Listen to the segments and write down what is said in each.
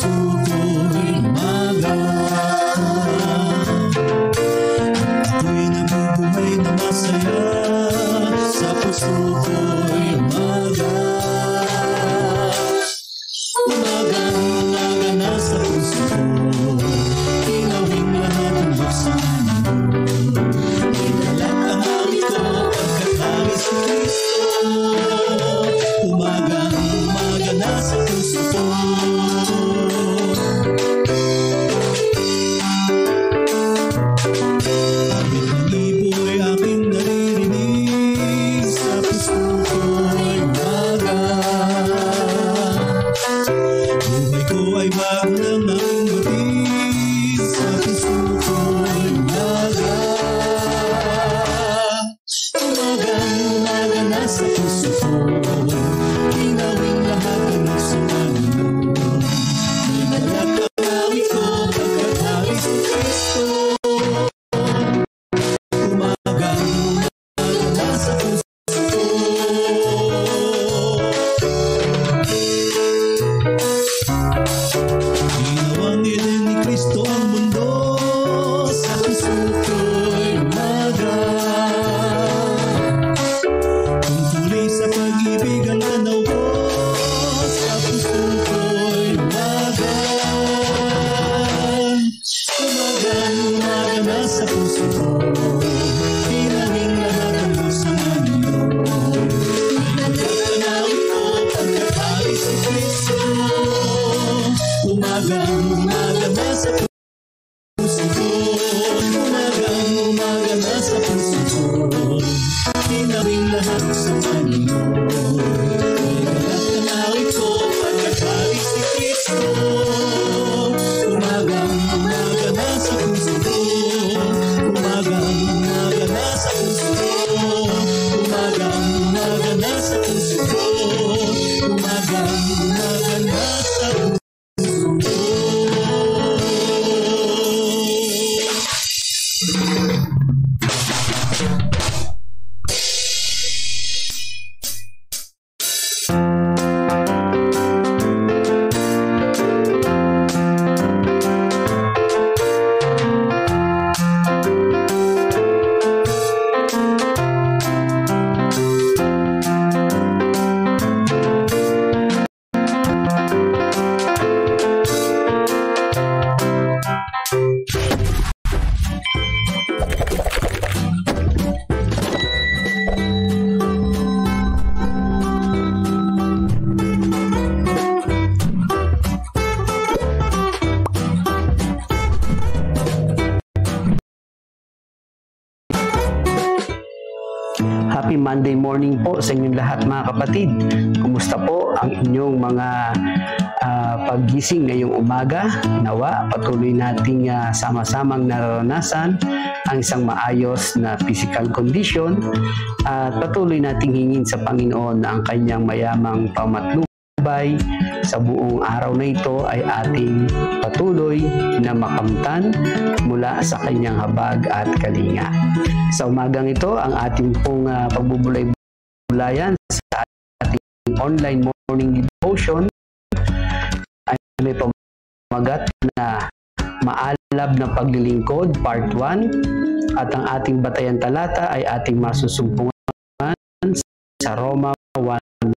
puso ko'y umaga. Ako'y nabubuhay na masaya, sa puso ko'y umaga. Umaga na sa puso ko, inawing lahat ng buksan mo. Inalat ang awit ko, pagkatawis ni Kristo. Umaga na sa puso ko. Awit ng ibo'y aking naririnig, sa puso ko'y umaga. Buhay ko ay bago lang ng batid, sa puso ko'y umaga. Umaga na sa puso ko, inawing lahat ng nagsamahan mo. Inalat ang awit ko, pagkatawis ni Kristo. Umaga na sa puso ko. Ginawang Eden ni Kristo ang mundo, sa puso ko'y umaga. Kung tuloy sa pag-ibig ang tanaw ko, sa puso ko'y umaga. Umaga na sa puso ko, inawing lahat ang buksan mo. Inalat ang awit ko, pagkatawis ni Kristo. Umaga na sa puso ko, umaga na sa puso ko, inawing lahat sa Panginoon. Inalat ang awit ko, pagkatawis ni Kristo. Umaga na sa puso ko, umaga na sa puso ko, umaga na sa puso ko, umaga na sa puso ko. Happy Monday morning po sa inyong lahat mga kapatid. Kumusta po ang inyong mga paggising ngayong umaga? Nawa patuloy nating sama-samang nararanasan ang isang maayos na physical condition at patuloy nating hingin sa Panginoon na ang kanyang mayamang pamatnubay sa buong araw na ito ay ating patuloy na makamtan mula sa kanyang habag at kalinga. Sa umagang ito, ang ating pong pagbubulay-bulayan sa ating online morning devotion ay may pamagat na maalab na paglilingkod, part 1, at ang ating batayan talata ay ating masusumpungan sa Roma 1:1.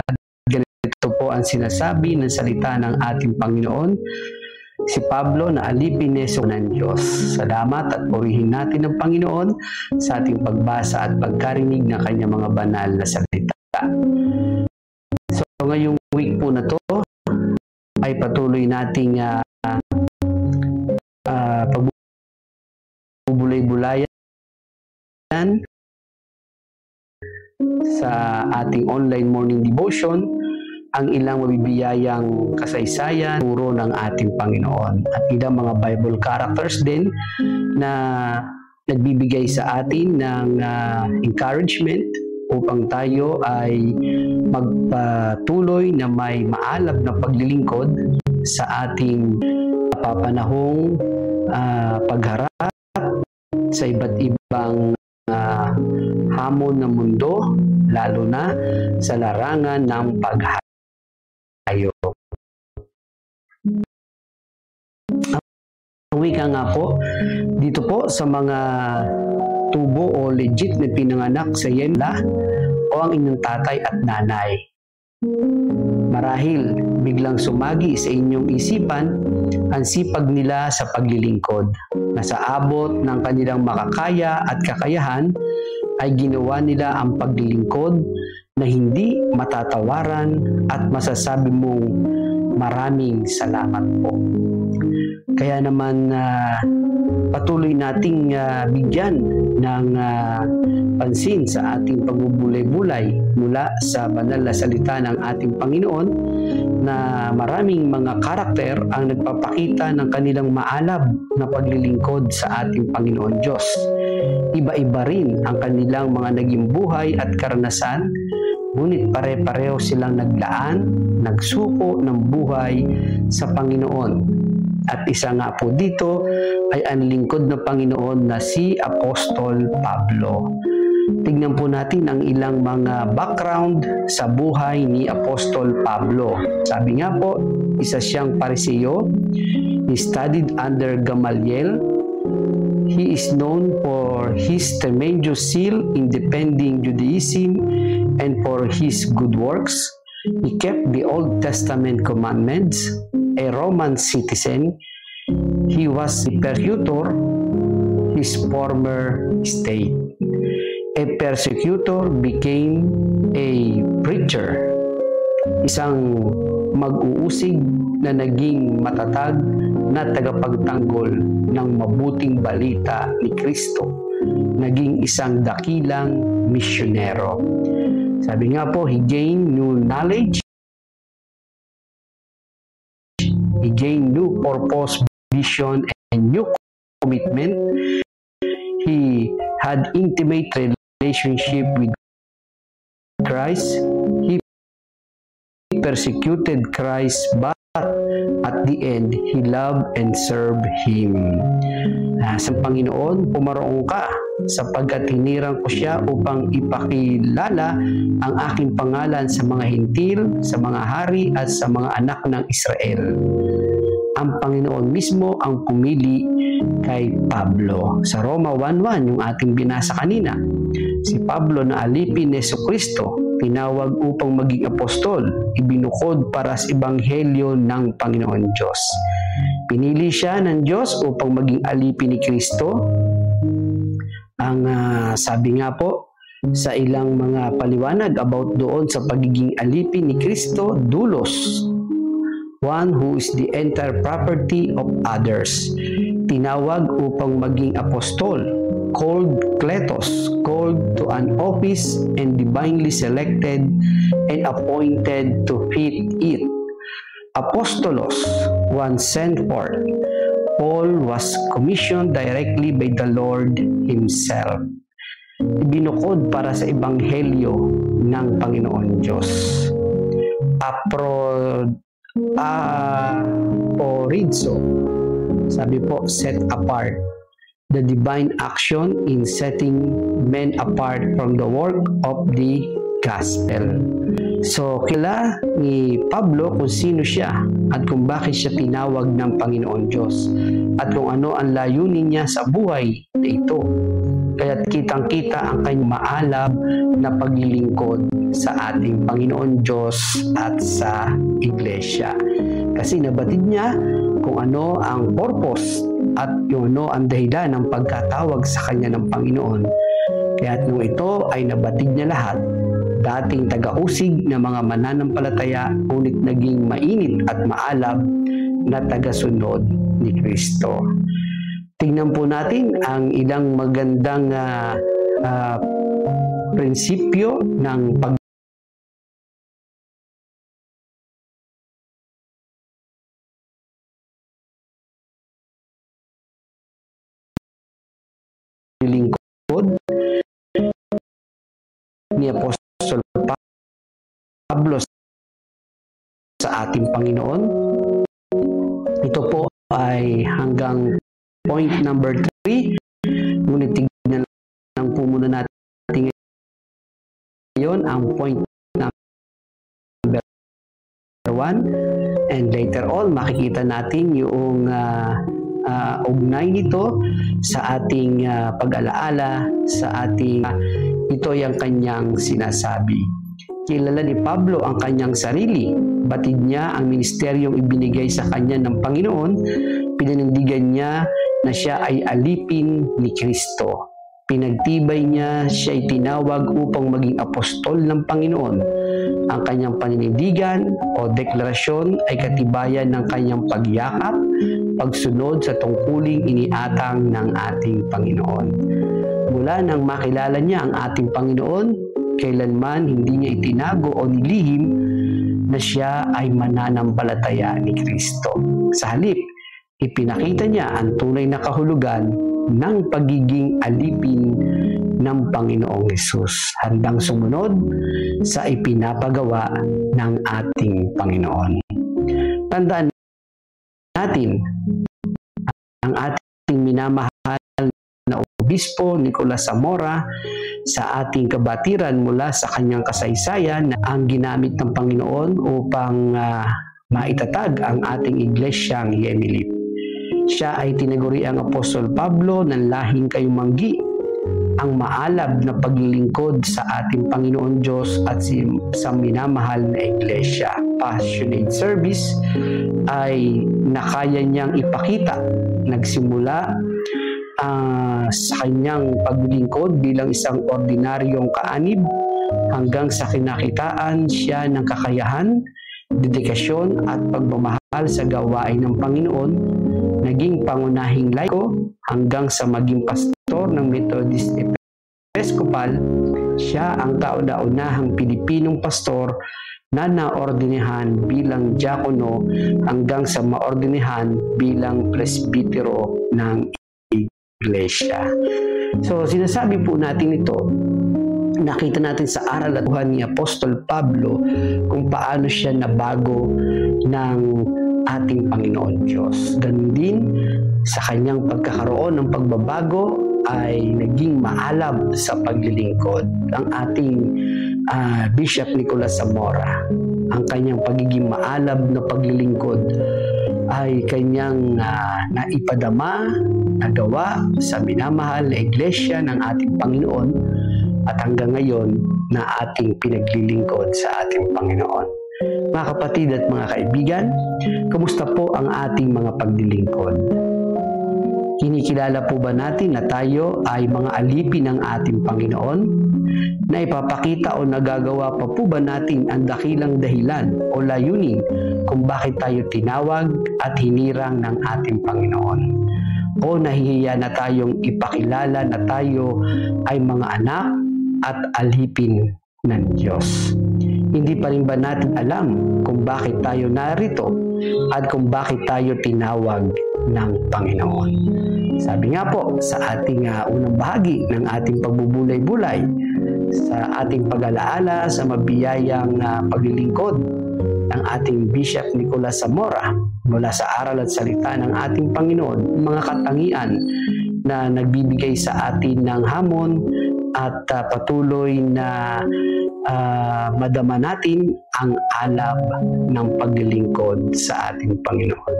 At ganito po ang sinasabi ng salita ng ating Panginoon, si Pablo na alipin ng Diyos. Salamat at purihin natin ang Panginoon sa ating pagbasa at pagkarinig ng kanyang mga banal na salita. So ngayong week po na to ay patuloy nating pagbubulay-bulayan sa ating online morning devotion ang ilang mabibiyayang kasaysayan, turo ng ating Panginoon at ilang mga Bible characters din na nagbibigay sa atin ng encouragement upang tayo ay magpatuloy na may maalab na paglilingkod sa ating papanahong pagharap sa iba't ibang hamon ng mundo, lalo na sa larangan ng paghayag. Ang wika nga po, dito po sa mga tubo o legit na pinanganak sa Yemla o ang inyong tatay at nanay. Marahil biglang sumagi sa inyong isipan ang sipag nila sa paglilingkod na sa abot ng kanilang makakaya at kakayahan ay ginawa nila ang paglilingkod na hindi matatawaran at masasabi mong maraming salamat po. Kaya naman patuloy nating bigyan ng pansin sa ating pagbubulay-bulay mula sa banal na salita ng ating Panginoon na maraming mga karakter ang nagpapakita ng kanilang maalab na paglilingkod sa ating Panginoon Diyos. Iba-iba rin ang kanilang mga naging buhay at karanasan, ngunit pare-pareho silang naglaan, nagsuko ng buhay sa Panginoon. At isa nga po dito ay ang lingkod ng Panginoon na si Apostol Pablo. Tignan po natin ang ilang mga background sa buhay ni Apostol Pablo. Sabi nga po, isa siyang Pariseo. He studied under Gamaliel. He is known for his tremendous zeal in defending Judaism and for his good works. He kept the Old Testament commandments. A Roman citizen, he was a persecutor his former state. A persecutor became a preacher, isang mag-uusig na naging matatag na tagapagtanggol ng mabuting balita ni Kristo, naging isang dakilang misyonero. Sabi nga po, he gained new knowledge, he gained new purpose, vision, and new commitment. He had intimate relationship with Christ. He persecuted Christ, but at the end, he loved and served Him. Sa Panginoon, pumaroon ka sapagkat hinirang ko siya upang ipakilala ang aking pangalan sa mga hintil, sa mga hari at sa mga anak ng Israel. Ang Panginoon mismo ang pumili kay Pablo. Sa Roma 1:1, yung ating binasa kanina, si Pablo na alipin ni Jesucristo, tinawag upang maging apostol, ibinukod para sa ebanghelyo ng Panginoon Diyos. Pinili siya ng Diyos upang maging alipin ni Kristo. Ang sabi nga po sa ilang mga paliwanag about doon sa pagiging alipin ni Kristo, doulos, one who is the entire property of others. Tinawag upang maging apostol, called kletos, called to an office and divinely selected and appointed to fit it. Apostolos, one sent forth. Paul was commissioned directly by the Lord Himself. Ibinukod para sa ebanghelyo ng Panginoon Diyos. Aporizo, sabi po, set apart. The divine action in setting men apart from the work of the gospel. So, kilala ni Pablo kung sino siya at kung bakit siya tinawag ng Panginoon Diyos at kung ano ang layunin niya sa buhay na ito. Kaya't kitang-kita ang kanyang maalab na paglilingkod sa ating Panginoon Diyos at sa Iglesia. Kasi nabatid niya kung ano ang purpose at yung ano ang dahilan ng pagkatawag sa kanya ng Panginoon. Kaya't nung ito ay nabatid niya lahat, dating taga-usig na mga mananampalataya, ngunit naging mainit at maalab na taga-sunod ni Kristo. Tingnan po natin ang ilang magandang prinsipyo ng paglilingkod ni Apostol Pablo sa ating Panginoon. Ito po ay hanggang point number 3. Ngunit tignan lang po muna natin ngayon ang point number 1. And later on, makikita natin yung ugnay nito sa ating pag-alaala, sa ating ito yung kanyang sinasabi. Kilala ni Pablo ang kanyang sarili. Batid niya ang ministeryong ibinigay sa kanya ng Panginoon. Pinanindigan niya na siya ay alipin ni Kristo. Pinagtibay niya siya ay tinawag upang maging apostol ng Panginoon. Ang kanyang paninindigan o deklarasyon ay katibayan ng kanyang pagyakap, pagsunod sa tungkuling iniatang ng ating Panginoon. Mula nang makilala niya ang ating Panginoon, kailanman hindi niya itinago o nilihim na siya ay mananampalataya ni Kristo. Sa halip, ipinakita niya ang tunay na kahulugan ng pagiging alipin ng Panginoong Hesus, handang sumunod sa ipinapagawa ng ating Panginoon. Tandaan natin ang ating minamahal na Obispo Nicolas Zamora sa ating kabatiran mula sa kanyang kasaysayan na ang ginamit ng Panginoon upang maitatag ang ating iglesyang Yemilip. Siya ay tinaguri ang Apostol Pablo ng lahing kayumanggi, ang maalab na paglilingkod sa ating Panginoon Diyos at sa minamahal na iglesia. Passionate service ay nakaya niyang ipakita. Nagsimula sa kanyang paglilingkod bilang isang ordinaryong kaanib hanggang sa kinakitaan siya ng kakayahan, dedikasyon at pagmamahal sa gawain ng Panginoon. Naging pangunahing laiko hanggang sa maging pastor ng Methodist Episcopal. Siya ang kauna-unahang Pilipinong pastor na naordinehan bilang diakono hanggang sa maordinehan bilang presbitero ng iglesia. So sinasabi po natin ito, nakita natin sa aral at buhay ni Apostol Pablo kung paano siya nabago ng ating Panginoon Diyos. Ganun din sa kanyang pagkakaroon ng pagbabago ay naging maalab sa paglilingkod. Ang ating Bishop Nicolas Zamora, ang kanyang pagiging maalab na paglilingkod ay kanyang naipadama, nagawa sa minamahal na iglesia ng ating Panginoon at hanggang ngayon na ating pinaglilingkod sa ating Panginoon. Mga kapatid at mga kaibigan, kumusta po ang ating mga paglilingkod? Kinikilala po ba natin na tayo ay mga alipin ng ating Panginoon? Na ipapakita o nagagawa pa po ba natin ang dakilang dahilan o layunin kung bakit tayo tinawag at hinirang ng ating Panginoon? O nahihiya na tayong ipakilala na tayo ay mga anak at alipin ng Diyos? Hindi pa rin ba natin alam kung bakit tayo narito at kung bakit tayo tinawag ng Panginoon? Sabi nga po sa ating unang bahagi ng ating pagbubulay-bulay, sa ating pag-alaala sa mabiyayang paglilingkod ng ating Bishop Nicolas Zamora mula sa aral at salita ng ating Panginoon, mga katangian na nagbibigay sa atin ng hamon at patuloy na madama natin ang alab ng paglilingkod sa ating Panginoon.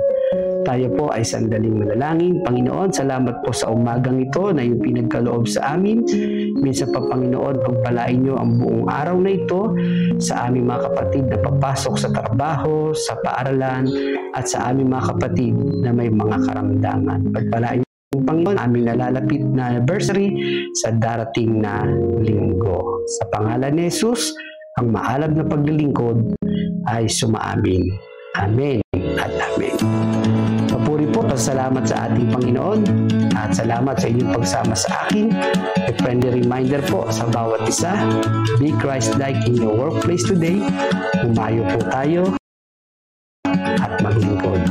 Tayo po ay sandaling manalangin. Panginoon, salamat po sa umagang ito na yung pinagkaloob sa amin. Minsan pa, Panginoon, pagpalain nyo ang buong araw na ito sa aming mga kapatid na papasok sa trabaho, sa paaralan, at sa aming mga kapatid na may mga karamdaman. Pagpalain Panginoon, aming nalalapit na anniversary sa darating na linggo. Sa pangalan ni Jesus, ang maalab na paglilingkod ay sumaamin. Amen at amen. Papuri po, pasalamat sa ating Panginoon at salamat sa inyong pagsama sa akin. A friendly reminder po sa bawat isa, be Christ-like in your workplace today. Umayo po tayo at maglingkod.